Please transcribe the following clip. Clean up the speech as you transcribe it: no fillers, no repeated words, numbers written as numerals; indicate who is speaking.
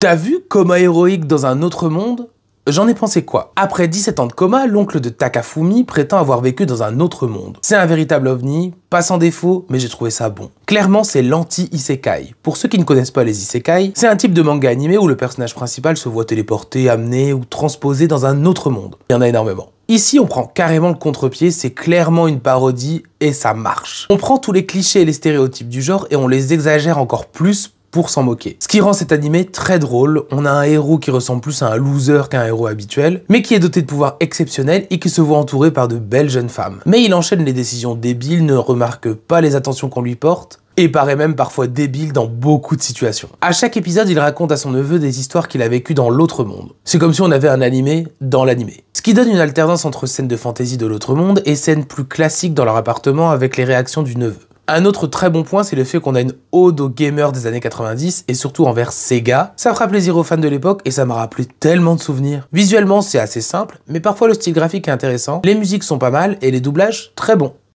Speaker 1: T'as vu coma héroïque dans un autre monde? J'en ai pensé quoi? Après 17 ans de coma, l'oncle de Takafumi prétend avoir vécu dans un autre monde. C'est un véritable ovni, pas sans défaut, mais j'ai trouvé ça bon. Clairement, c'est l'anti-isekai. Pour ceux qui ne connaissent pas les isekai, c'est un type de manga animé où le personnage principal se voit téléporté, amené ou transposé dans un autre monde. Il y en a énormément. Ici, on prend carrément le contre-pied, c'est clairement une parodie et ça marche. On prend tous les clichés et les stéréotypes du genre et on les exagère encore plus pour s'en moquer. Ce qui rend cet animé très drôle, on a un héros qui ressemble plus à un loser qu'un héros habituel, mais qui est doté de pouvoirs exceptionnels et qui se voit entouré par de belles jeunes femmes. Mais il enchaîne les décisions débiles, ne remarque pas les attentions qu'on lui porte, et paraît même parfois débile dans beaucoup de situations. À chaque épisode, il raconte à son neveu des histoires qu'il a vécues dans l'autre monde. C'est comme si on avait un animé dans l'animé. Ce qui donne une alternance entre scènes de fantaisie de l'autre monde et scènes plus classiques dans leur appartement avec les réactions du neveu. Un autre très bon point, c'est le fait qu'on a une ode aux gamers des années 90 et surtout envers Sega. Ça fera plaisir aux fans de l'époque et ça m'a rappelé tellement de souvenirs. Visuellement, c'est assez simple, mais parfois le style graphique est intéressant, les musiques sont pas mal et les doublages très bons.